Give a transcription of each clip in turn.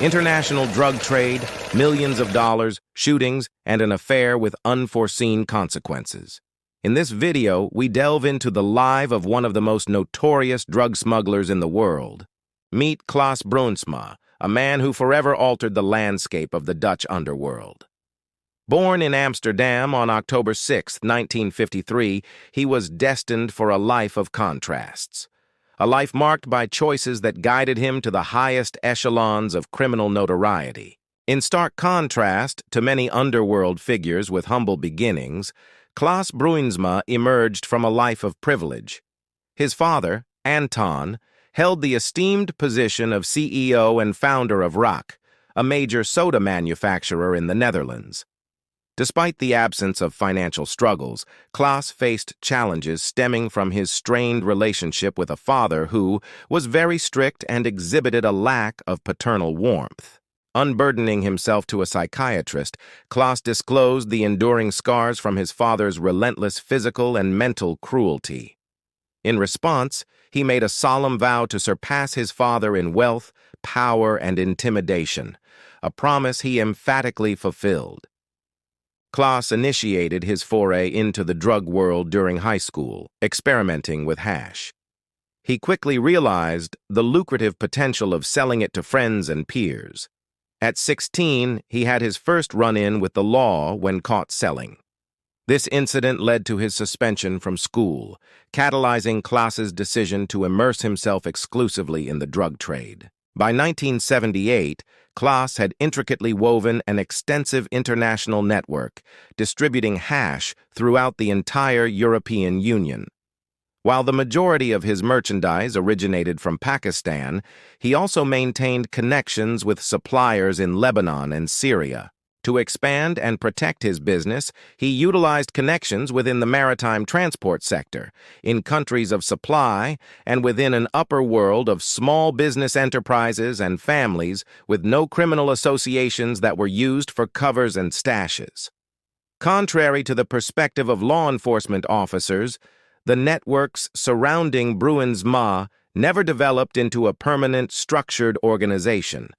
International drug trade, millions of dollars, shootings, and an affair with unforeseen consequences. In this video, we delve into the life of one of the most notorious drug smugglers in the world. Meet Klaas Bruinsma, a man who forever altered the landscape of the Dutch underworld. Born in Amsterdam on October 6, 1953, he was destined for a life of contrasts. A life marked by choices that guided him to the highest echelons of criminal notoriety. In stark contrast to many underworld figures with humble beginnings, Klaas Bruinsma emerged from a life of privilege. His father, Anton, held the esteemed position of CEO and founder of Rock, a major soda manufacturer in the Netherlands. Despite the absence of financial struggles, Klaas faced challenges stemming from his strained relationship with a father who was very strict and exhibited a lack of paternal warmth. Unburdening himself to a psychiatrist, Klaas disclosed the enduring scars from his father's relentless physical and mental cruelty. In response, he made a solemn vow to surpass his father in wealth, power, and intimidation, a promise he emphatically fulfilled. Klaas initiated his foray into the drug world during high school, experimenting with hash. He quickly realized the lucrative potential of selling it to friends and peers. At 16, he had his first run-in with the law when caught selling. This incident led to his suspension from school, catalyzing Klaas's decision to immerse himself exclusively in the drug trade. By 1978, Klaas had intricately woven an extensive international network, distributing hash throughout the entire European Union. While the majority of his merchandise originated from Pakistan, he also maintained connections with suppliers in Lebanon and Syria. To expand and protect his business, he utilized connections within the maritime transport sector, in countries of supply, and within an upper world of small business enterprises and families with no criminal associations that were used for covers and stashes. Contrary to the perspective of law enforcement officers, the networks surrounding Bruinsma never developed into a permanent, structured organization.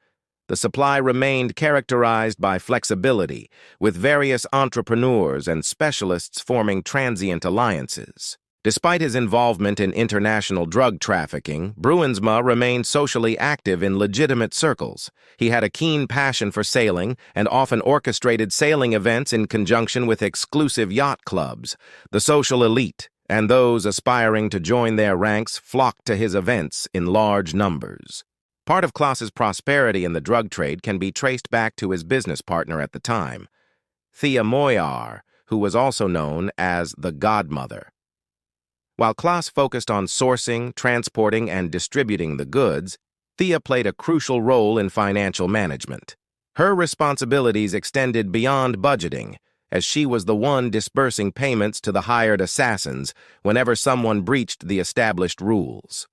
The supply remained characterized by flexibility, with various entrepreneurs and specialists forming transient alliances. Despite his involvement in international drug trafficking, Bruinsma remained socially active in legitimate circles. He had a keen passion for sailing and often orchestrated sailing events in conjunction with exclusive yacht clubs. The social elite and those aspiring to join their ranks flocked to his events in large numbers. Part of Klaas's prosperity in the drug trade can be traced back to his business partner at the time, Thea Moyar, who was also known as the Godmother. While Klaas focused on sourcing, transporting, and distributing the goods, Thea played a crucial role in financial management. Her responsibilities extended beyond budgeting, as she was the one disbursing payments to the hired assassins whenever someone breached the established rules.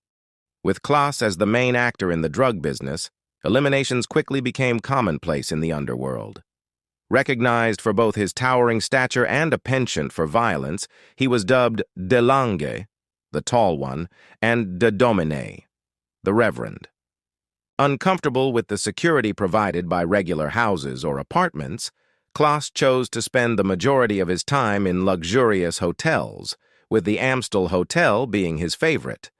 With Klaas as the main actor in the drug business, eliminations quickly became commonplace in the underworld. Recognized for both his towering stature and a penchant for violence, he was dubbed De Lange, the Tall One, and De Domine, the Reverend. Uncomfortable with the security provided by regular houses or apartments, Klaas chose to spend the majority of his time in luxurious hotels, with the Amstel Hotel being his favorite.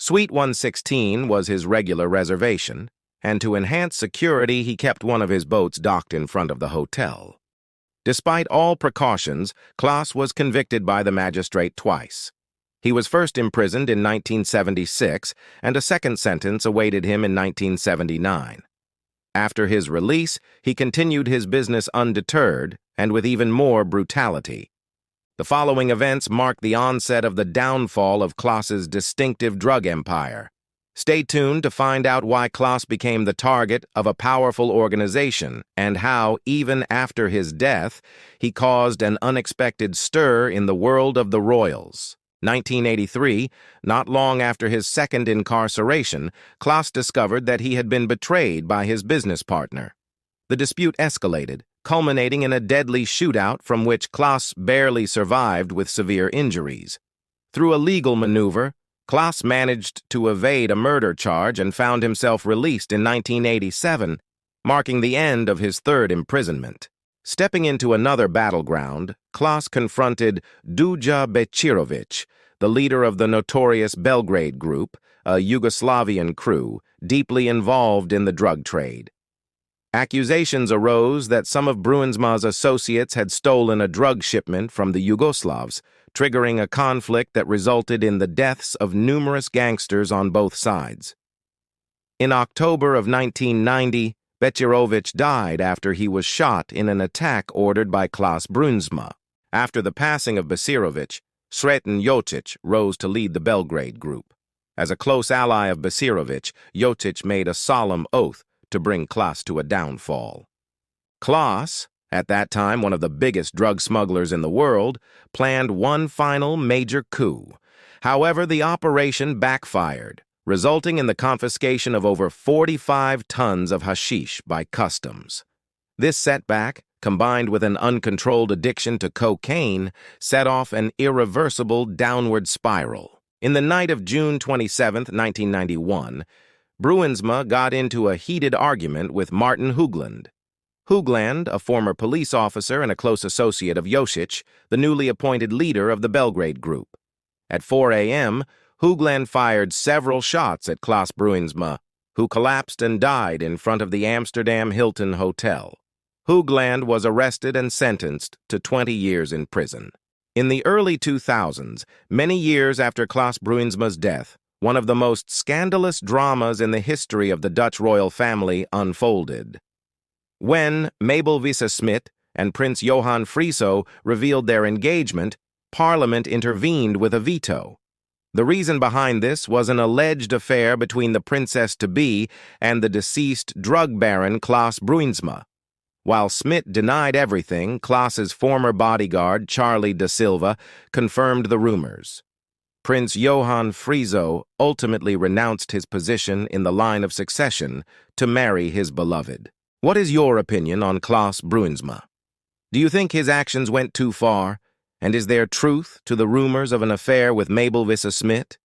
Suite 116 was his regular reservation, and to enhance security, he kept one of his boats docked in front of the hotel. Despite all precautions, Klaas was convicted by the magistrate twice. He was first imprisoned in 1976, and a second sentence awaited him in 1979. After his release, he continued his business undeterred and with even more brutality. The following events mark the onset of the downfall of Klaas's distinctive drug empire. Stay tuned to find out why Klaas became the target of a powerful organization and how, even after his death, he caused an unexpected stir in the world of the royals. 1983, not long after his second incarceration, Klaas discovered that he had been betrayed by his business partner. The dispute escalated, culminating in a deadly shootout from which Klaas barely survived with severe injuries. Through a legal maneuver, Klaas managed to evade a murder charge and found himself released in 1987, marking the end of his third imprisonment. Stepping into another battleground, Klaas confronted Duja Becirovic, the leader of the notorious Belgrade Group, a Yugoslavian crew deeply involved in the drug trade. Accusations arose that some of Bruinsma's associates had stolen a drug shipment from the Yugoslavs, triggering a conflict that resulted in the deaths of numerous gangsters on both sides. In October of 1990, Becirovic died after he was shot in an attack ordered by Klaas Bruinsma. After the passing of Becirovic, Sreten Jocic rose to lead the Belgrade Group. As a close ally of Becirovic, Jocic made a solemn oath to bring Klaas to a downfall. Klaas, at that time one of the biggest drug smugglers in the world, planned one final major coup. However, the operation backfired, resulting in the confiscation of over 45 tons of hashish by customs. This setback, combined with an uncontrolled addiction to cocaine, set off an irreversible downward spiral. In the night of June 27, 1991, Bruinsma got into a heated argument with Martin Hoogland. Hoogland, a former police officer and a close associate of Jocic, the newly appointed leader of the Belgrade Group. At 4 a.m., Hoogland fired several shots at Klaas Bruinsma, who collapsed and died in front of the Amsterdam Hilton Hotel. Hoogland was arrested and sentenced to 20 years in prison. In the early 2000s, many years after Klaas Bruinsma's death, one of the most scandalous dramas in the history of the Dutch royal family unfolded. When Mabel Visser-Smit and Prince Johan Friso revealed their engagement, Parliament intervened with a veto. The reason behind this was an alleged affair between the princess-to-be and the deceased drug baron Klaas Bruinsma. While Smit denied everything, Klaas's former bodyguard, Charlie da Silva, confirmed the rumors. Prince Johan Friso ultimately renounced his position in the line of succession to marry his beloved. What is your opinion on Klaas Bruinsma? Do you think his actions went too far? And is there truth to the rumors of an affair with Mabel Visser-Smit?